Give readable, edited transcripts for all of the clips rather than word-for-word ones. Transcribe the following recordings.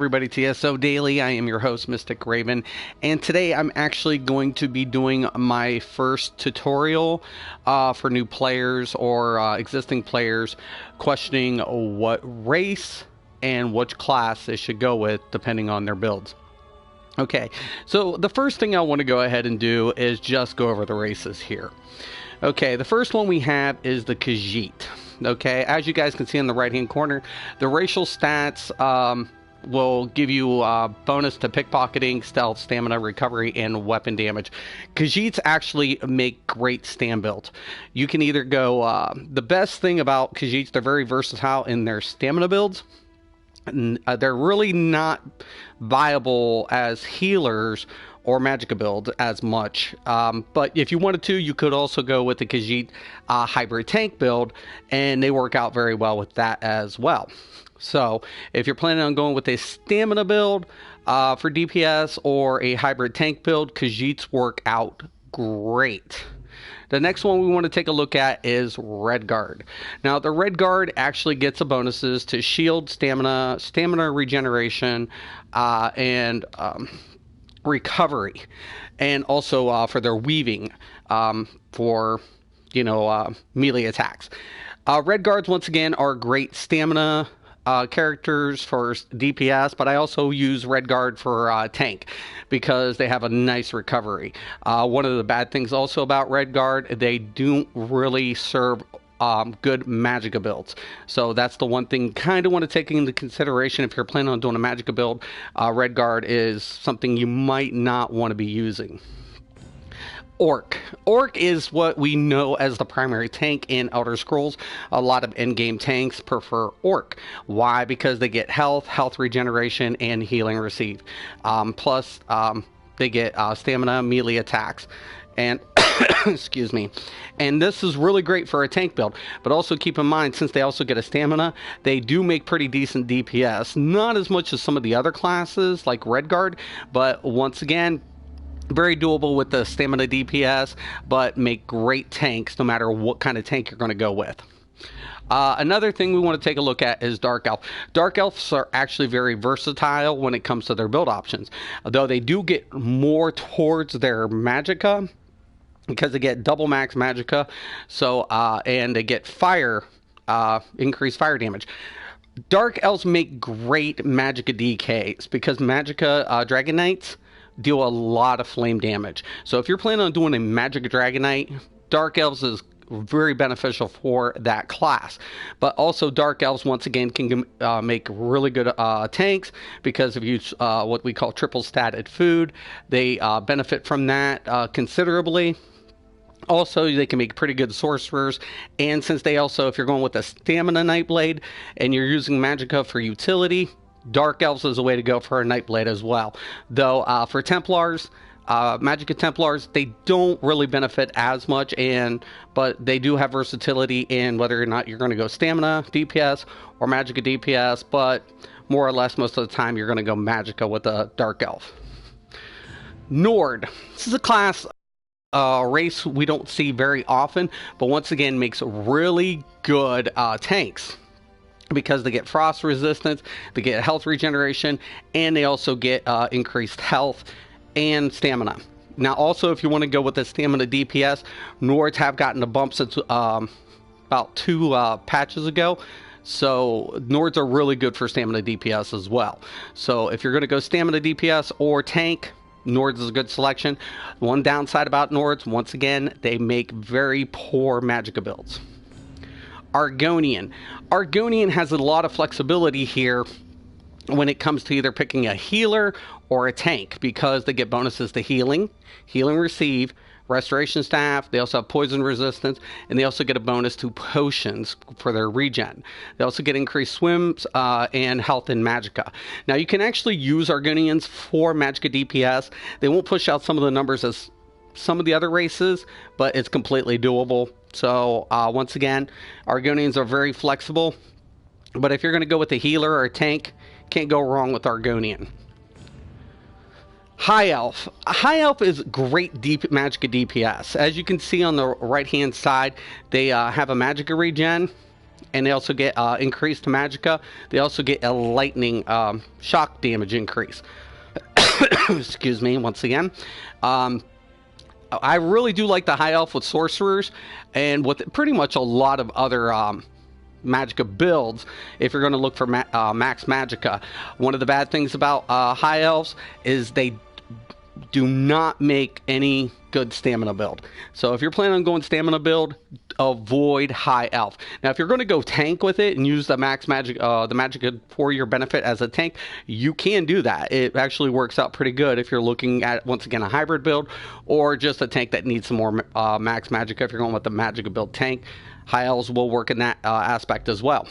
Everybody, TSO Daily. I am your host, Mystic Raven, and today I'm actually going to be doing my first tutorial for new players or existing players, questioning what race and which class they should go with depending on their builds. Okay, so the first thing I want to go ahead and do is just go over the races here. Okay, the first one we have is the Khajiit. Okay, as you guys can see in the right hand corner, the racial stats will give you a bonus to pickpocketing, stealth, stamina, recovery, and weapon damage. Khajiits actually make great stand builds. You can either go, the best thing about Khajiits, they're very versatile in their stamina builds. They're really not viable as healers or magicka builds as much, but if you wanted to, you could also go with the Khajiit hybrid tank build, and they work out very well with that as well. So if you're planning on going with a stamina build for DPS or a hybrid tank build, Khajiits work out great. The next one we want to take a look at is Red Guard. Now, the Red Guard actually gets a bonuses to shield, stamina regeneration, and recovery, and also for their weaving for melee attacks. Red Guards, once again, are great stamina characters for DPS, but I also use Red Guard for tank because they have a nice recovery. One of the bad things also about Red Guard, they don't really serve good magicka builds. So that's the one thing kind of want to take into consideration if you're planning on doing a magicka build. Red Guard is something you might not want to be using. Orc. Orc is what we know as the primary tank in Elder Scrolls. A lot of endgame tanks prefer Orc. Why? Because they get health regeneration, and healing receive. Plus, they get stamina, melee attacks, and excuse me. And this is really great for a tank build. But also keep in mind, since they also get a stamina, they do make pretty decent DPS. Not as much as some of the other classes like Red Guard, but once again, very doable with the stamina DPS, but make great tanks no matter what kind of tank you're going to go with. Another thing we want to take a look at is Dark Elf. Dark Elves are actually very versatile when it comes to their build options, though they do get more towards their magicka because they get double max magicka, so and they get fire, increased fire damage. Dark Elves make great magicka DKs because magicka Dragon Knights deal a lot of flame damage. So if you're planning on doing a magic Dragon Knight, Dark Elves is very beneficial for that class. But also Dark Elves, once again, can make really good tanks because if you use what we call triple statted food, they benefit from that considerably. Also, they can make pretty good sorcerers, and since they also, if you're going with a stamina Nightblade and you're using magicka for utility, Dark Elves is a way to go for a Nightblade as well. Though for Templars, magicka Templars, they don't really benefit as much, but they do have versatility in whether or not you're going to go stamina DPS or magicka DPS, but more or less most of the time you're going to go magicka with a Dark Elf. Nord. This is a class race we don't see very often, but once again makes really good tanks, because they get frost resistance, they get health regeneration, and they also get increased health and stamina. Now, also, if you want to go with the stamina DPS, Nords have gotten a bump since about 2 patches ago. So Nords are really good for stamina DPS as well. So if you're going to go stamina DPS or tank, Nords is a good selection. One downside about Nords, once again, they make very poor magicka builds. Argonian. Argonian has a lot of flexibility here when it comes to either picking a healer or a tank, because they get bonuses to healing receive, restoration staff, they also have poison resistance, and they also get a bonus to potions for their regen. They also get increased swims and health in magicka. Now, you can actually use Argonians for magicka DPS. They won't push out some of the numbers as some of the other races, but it's completely doable. So once again, Argonians are very flexible, but if you're going to go with a healer or a tank, can't go wrong with Argonian. High Elf. High Elf is great deep magicka DPS. As you can see on the right hand side, they have a magicka regen, and they also get increased magicka. They also get a lightning shock damage increase. Excuse me, once again. I really do like the high elf with sorcerers, and with pretty much a lot of other magicka builds. If you're going to look for max magicka, one of the bad things about high elves is they do not make any good stamina build. So if you're planning on going stamina build, avoid high elf. Now if you're going to go tank with it and use the max magic the magicka for your benefit as a tank, you can do that. It actually works out pretty good if you're looking at, once again, a hybrid build or just a tank that needs some more max magicka. If you're going with the magicka build tank, high elves will work in that aspect as well.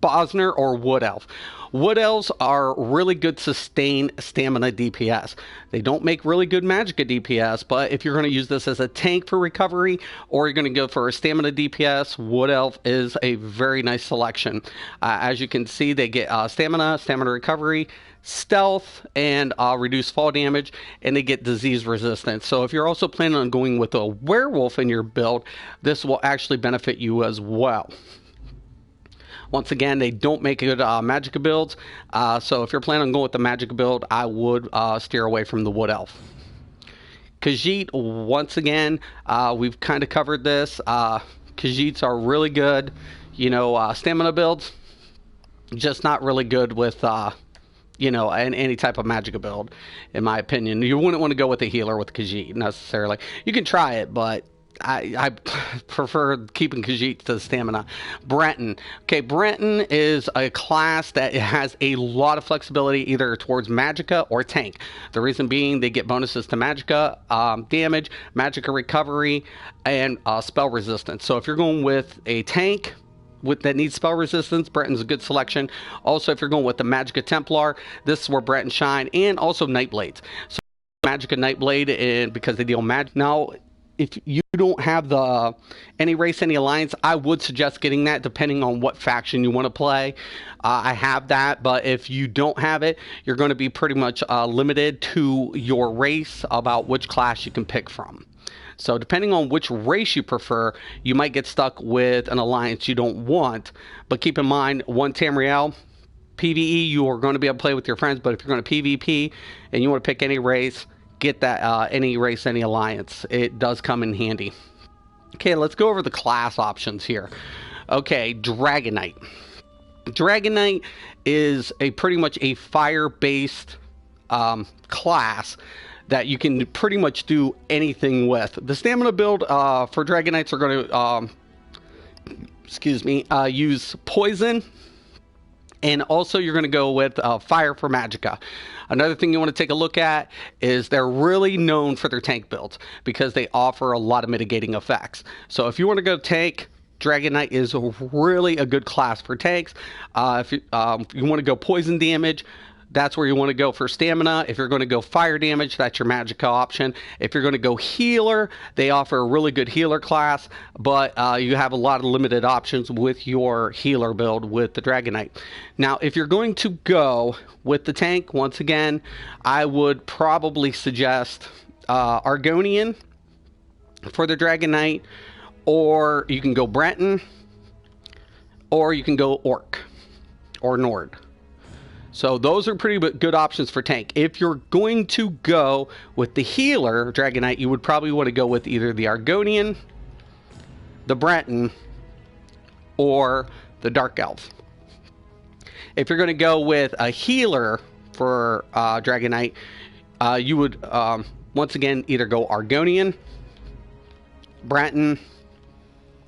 Bosner or Wood Elf. Wood Elves are really good sustain stamina DPS. They don't make really good magicka DPS, but if you're going to use this as a tank for recovery, or you're going to go for a stamina DPS, Wood Elf is a very nice selection. As you can see, they get stamina recovery, stealth, and reduced fall damage, and they get disease resistance. So if you're also planning on going with a werewolf in your build, this will actually benefit you as well. Once again, they don't make good magicka builds, so if you're planning on going with the magicka build, I would steer away from the Wood Elf. Khajiit, once again, we've kind of covered this. Khajiits are really good, you know, stamina builds, just not really good with, you know, any type of magicka build, in my opinion. You wouldn't want to go with a healer with Khajiit necessarily. You can try it, but I prefer keeping Khajiit to stamina. Breton. Okay, Breton is a class that has a lot of flexibility either towards magicka or tank. The reason being they get bonuses to magicka damage, magicka recovery, and spell resistance. So if you're going with a tank that needs spell resistance, Breton's a good selection. Also, if you're going with the magicka Templar, this is where Breton shine, and also Nightblades. So magicka Nightblade, and because they deal magic. Now, if you don't have the any race, any alliance, I would suggest getting that depending on what faction you want to play. I have that, but if you don't have it, you're going to be pretty much limited to your race about which class you can pick from. So depending on which race you prefer, you might get stuck with an alliance you don't want. But keep in mind, one Tamriel, PvE, you are going to be able to play with your friends, but if you're going to PvP and you want to pick any race, get that any race, any alliance. It does come in handy. Okay, let's go over the class options here. Okay, Dragon Knight. Dragon Knight is pretty much a fire-based class that you can pretty much do anything with. The stamina build for Dragon Knights are going to, use poison. And also you're going to go with fire for magicka. Another thing you want to take a look at is they're really known for their tank builds because they offer a lot of mitigating effects. So if you want to go tank, Dragon Knight is really a good class for tanks. If you want to go poison damage, that's where you want to go for stamina. If you're going to go fire damage, that's your magicka option. If you're going to go healer, they offer a really good healer class, but you have a lot of limited options with your healer build with the Dragon Knight. Now, if you're going to go with the tank, once again, I would probably suggest Argonian for the Dragon Knight, or you can go Breton, or you can go Orc or Nord. So those are pretty good options for tank. If you're going to go with the healer, Dragon Knight, you would probably want to go with either the Argonian, the Breton, or the Dark Elf. If you're going to go with a healer for Dragon Knight, you would, once again, either go Argonian, Breton,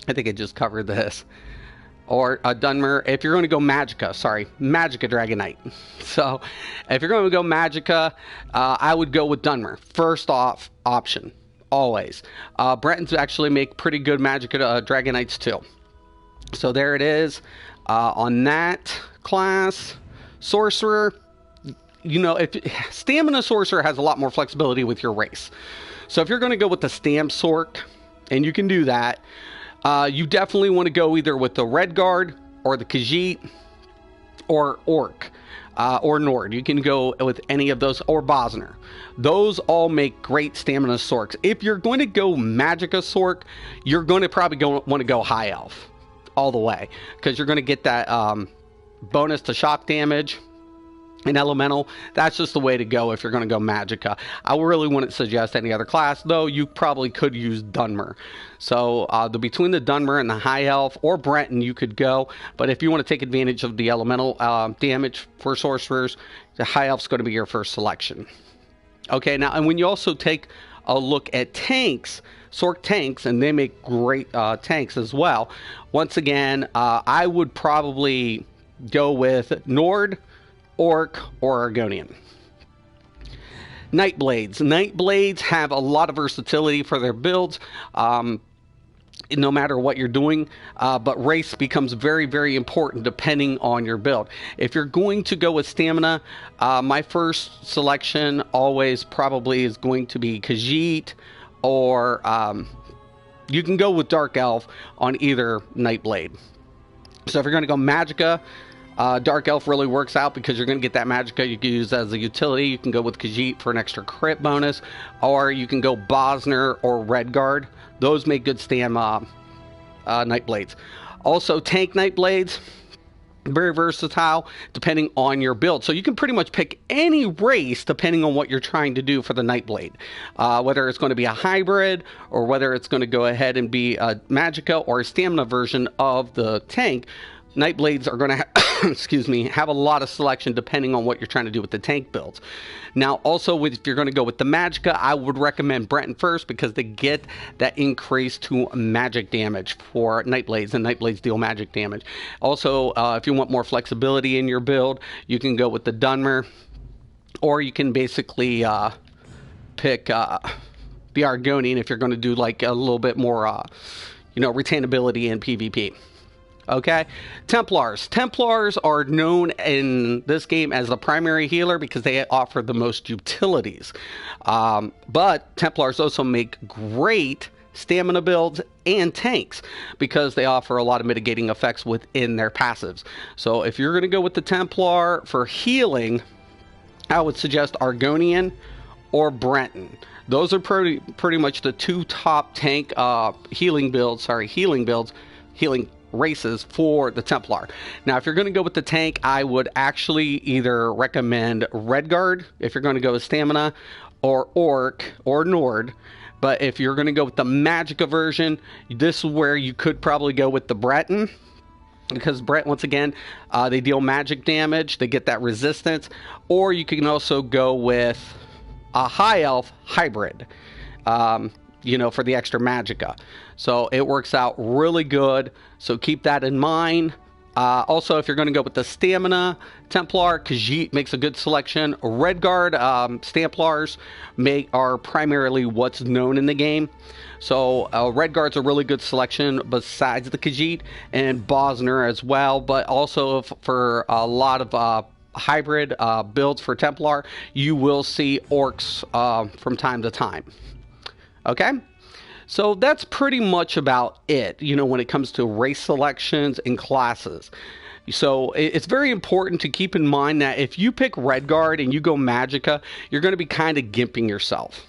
I think I just covered this, or Dunmer. If you're going to go magicka Dragon Knight. So if you're going to go magicka, I would go with Dunmer. First off option, always. Bretons actually make pretty good magicka Dragon Knights too. So there it is on that class. Sorcerer, you know, if Stamina Sorcerer has a lot more flexibility with your race. So if you're going to go with the Stam Sorc, and you can do that, you definitely want to go either with the Red Guard or the Khajiit or Orc or Nord. You can go with any of those, or Bosner. Those all make great Stamina Sorcs. If you're going to go Magicka Sorc, you're going to probably want to go High Elf. all the way, because you're going to get that bonus to shock damage and elemental. That's just the way to go if you're going to go Magicka. I really wouldn't suggest any other class, though you probably could use Dunmer. So between the Dunmer and the High Elf or Breton, you could go. But if you want to take advantage of the elemental damage for sorcerers, the High Elf's going to be your first selection. Okay, now, and when you also take a look at tanks, Sorc tanks, and they make great tanks as well. Once again, I would probably go with Nord, Orc, or Argonian. Nightblades. Nightblades have a lot of versatility for their builds, no matter what you're doing, but race becomes very, very important depending on your build. If you're going to go with stamina, my first selection always probably is going to be Khajiit, or you can go with Dark Elf on either Nightblade. So if you're going to go Magicka, Dark Elf really works out because you're going to get that Magicka you can use as a utility. You can go with Khajiit for an extra crit bonus, or you can go Bosner or Redguard. Those make good stam Nightblades. Also, tank Nightblades, very versatile depending on your build. So you can pretty much pick any race depending on what you're trying to do for the Nightblade. Whether it's going to be a hybrid, or whether it's going to go ahead and be a Magicka or a stamina version of the tank, Nightblades are going to excuse me, have a lot of selection depending on what you're trying to do with the tank builds. Now, also, if you're going to go with the Magicka, I would recommend Breton first, because they get that increase to magic damage for Nightblades, and Nightblades deal magic damage. Also, if you want more flexibility in your build, you can go with the Dunmer, or you can basically pick the Argonian if you're going to do like a little bit more, retainability in PvP. Okay, Templars. Templars are known in this game as the primary healer because they offer the most utilities. But Templars also make great stamina builds and tanks because they offer a lot of mitigating effects within their passives. So if you're going to go with the Templar for healing, I would suggest Argonian or Breton. Those are pretty much the two top tank healing races for the Templar. Now, if you're going to go with the tank, I would actually either recommend Redguard if you're going to go with stamina, or Orc or Nord. But if you're going to go with the Magicka version, this is where you could probably go with the Breton, because Breton, once again, they deal magic damage, they get that resistance. Or you can also go with a High Elf hybrid, for the extra Magicka. So it works out really good. So keep that in mind. Also, if you're going to go with the stamina Templar, Khajiit makes a good selection. Redguard Stamplars are primarily what's known in the game. So Redguard's a really good selection besides the Khajiit, and Bosner as well. But also for a lot of hybrid builds for Templar, you will see Orcs from time to time. Okay? So that's pretty much about it, when it comes to race selections and classes. So it's very important to keep in mind that if you pick Redguard and you go Magicka, you're going to be kind of gimping yourself.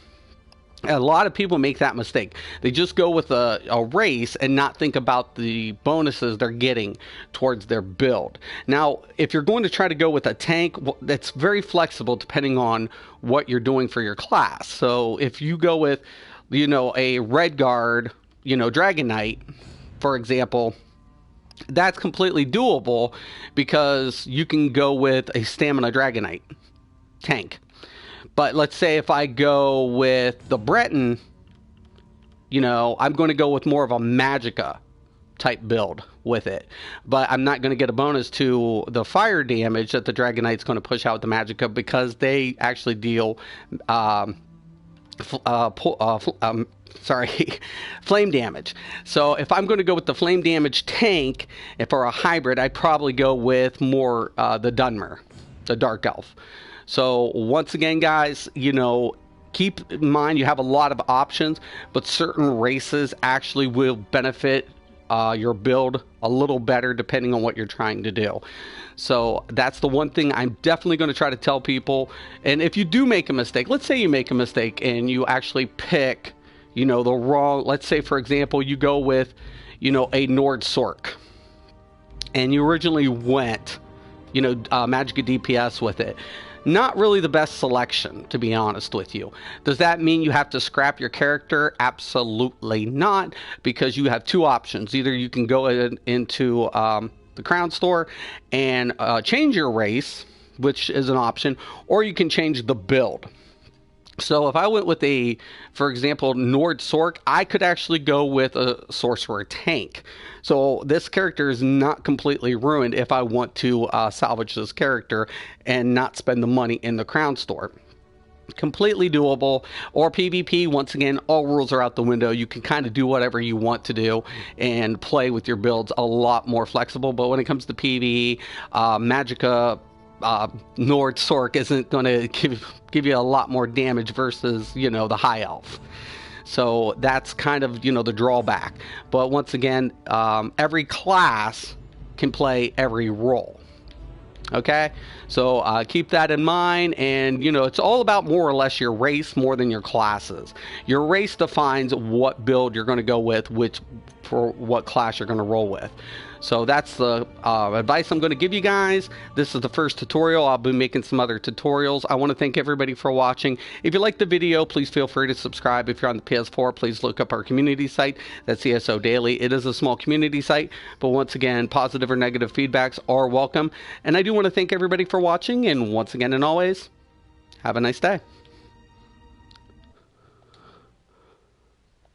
A lot of people make that mistake. They just go with a race and not think about the bonuses they're getting towards their build. Now, if you're going to try to go with a tank, that's very flexible depending on what you're doing for your class. So if you go with a Redguard, Dragon Knight, for example, that's completely doable because you can go with a Stamina Dragon Knight tank. But let's say if I go with the Breton, I'm going to go with more of a Magicka type build with it. But I'm not going to get a bonus to the fire damage that the Dragon Knight's going to push out with the Magicka, because they actually deal flame damage. So if I'm going to go with the flame damage tank, if for a hybrid, I'd probably go with more the Dunmer, the Dark Elf. So once again, guys, keep in mind you have a lot of options, but certain races actually will benefit your build a little better depending on what you're trying to do. So that's the one thing I'm definitely going to try to tell people. And if you do make a mistake, let's say you make a mistake and you actually pick, the wrong, let's say, for example, you go with, a Nord Sorc. and you originally went, Magicka DPS with it, not really the best selection, to be honest with you. Does that mean you have to scrap your character? Absolutely not, because you have two options. Either you can go into the Crown Store and change your race, which is an option, or you can change the build. So if I went with for example, Nord Sork, I could actually go with a Sorcerer Tank. So this character is not completely ruined if I want to salvage this character and not spend the money in the Crown Store. Completely doable. Or PvP, once again, all rules are out the window. You can kind of do whatever you want to do and play with your builds a lot more flexible. But when it comes to PvE, Magicka Nord Sork isn't going to give you a lot more damage versus, the High Elf. So that's kind of, the drawback. But once again, every class can play every role. Okay, so keep that in mind, and it's all about more or less your race more than your classes. Your race defines what build you're going to go with, for what class you're going to roll with. So that's the advice I'm going to give you guys. This is the first tutorial. I'll be making some other tutorials. I want to thank everybody for watching. If you liked the video, please feel free to subscribe. If you're on the PS4, please look up our community site. That's ESO Daily. It is a small community site, but once again, positive or negative feedbacks are welcome. And I do want to thank everybody for watching, and once again and always, have a nice day.